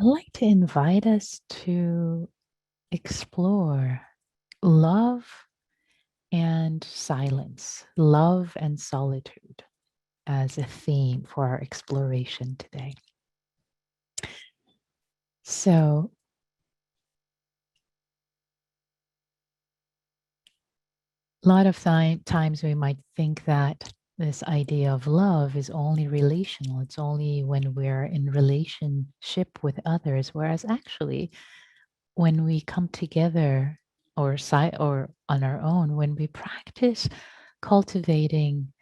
I'd like to invite us to explore love and silence, love and solitude as a theme for our exploration today. So, a lot of times we might think that this idea of love is only relational. It's only when we're in relationship with others, whereas actually, when we come together or on our own, when we practice cultivating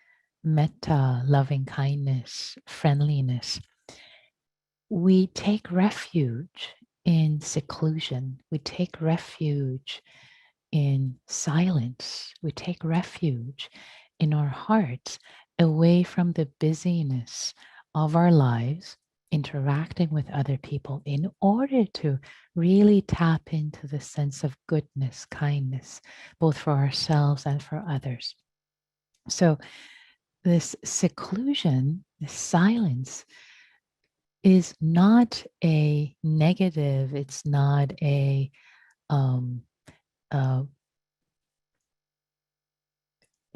metta, loving kindness, friendliness, we take refuge in seclusion. We take refuge in silence. We take refuge in our hearts, away from the busyness of our lives, interacting with other people, in order to really tap into the sense of goodness, kindness, both for ourselves and for others. So this seclusion, this silence, is not a negative. It's not um, uh,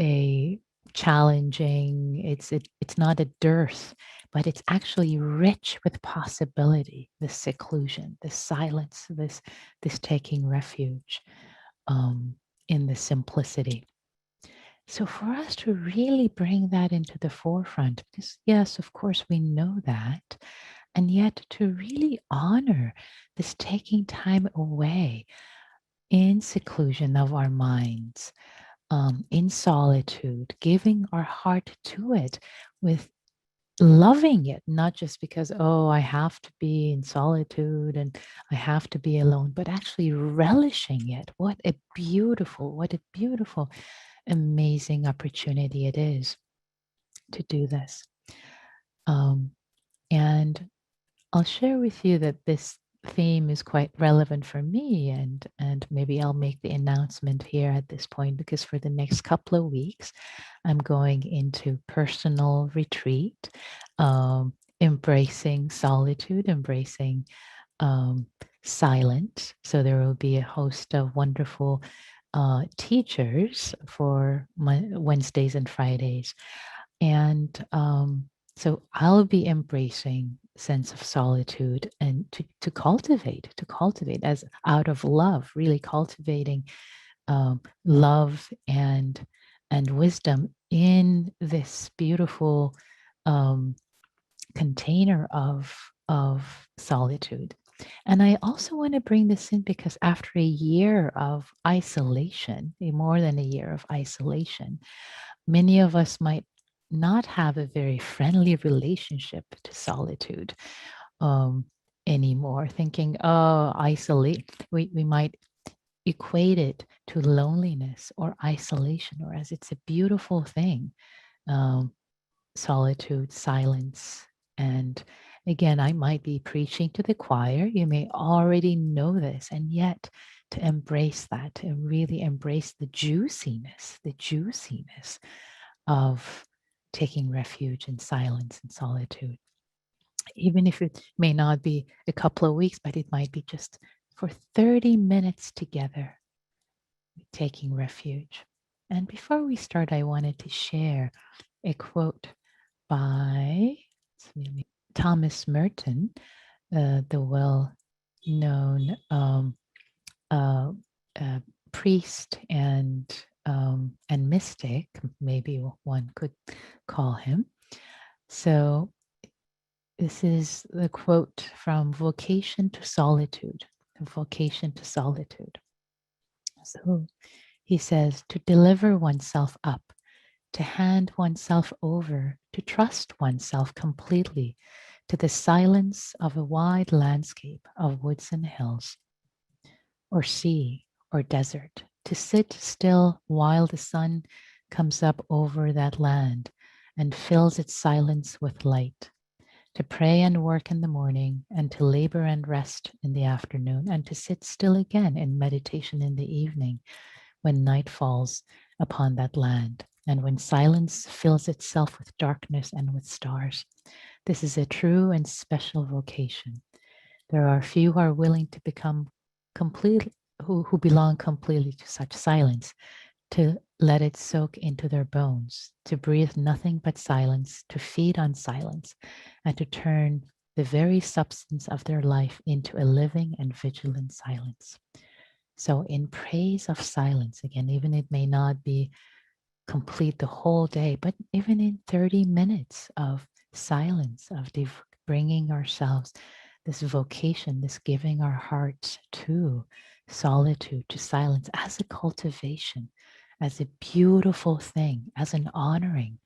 a challenging. It's not a dearth, but it's actually rich with possibility. This seclusion, this silence, this taking refuge in the simplicity. So for us to really bring that into the forefront, because yes, of course, we know that, and yet to really honor this taking time away in seclusion of our minds, in solitude, giving our heart to it with loving it, not just because, oh, I have to be in solitude and I have to be alone, but actually relishing it. What a beautiful, amazing opportunity it is to do this. And I'll share with you that this theme is quite relevant for me, and maybe I'll make the announcement here at this point, because for the next couple of weeks I'm going into personal retreat, embracing solitude, embracing silence. So there will be a host of wonderful teachers for Wednesdays and Fridays, and so I'll be embracing sense of solitude, and to cultivate as out of love, really cultivating love and wisdom in this beautiful container of solitude. And I also want to bring this in because after a year of isolation, more than a year of isolation, many of us might not have a very friendly relationship to solitude anymore, thinking, oh, isolate. We might equate it to loneliness or isolation, whereas it's a beautiful thing. Solitude, silence. And again, I might be preaching to the choir. You may already know this, and yet to embrace that, to really embrace the juiciness of taking refuge in silence and solitude. Even if it may not be a couple of weeks, but it might be just for 30 minutes together, taking refuge. And before we start, I wanted to share a quote by Thomas Merton, the well-known priest and mystic, maybe one could call him. So this is the quote from Vocation to Solitude. Vocation to Solitude. So he says, to deliver oneself up, to hand oneself over, to trust oneself completely to the silence of a wide landscape of woods and hills, or sea, or desert, to sit still while the sun comes up over that land and fills its silence with light, to pray and work in the morning, and to labor and rest in the afternoon, and to sit still again in meditation in the evening when night falls upon that land, and when silence fills itself with darkness and with stars. This is a true and special vocation. There are few who are willing to become complete, who belong completely to such silence, to let it soak into their bones, to breathe nothing but silence, to feed on silence, and to turn the very substance of their life into a living and vigilant silence. So, in praise of silence, again, even it may not be complete the whole day, but even in 30 minutes of silence, of bringing ourselves this vocation, this giving our hearts to solitude, to silence as a cultivation, as a beautiful thing, as an honoring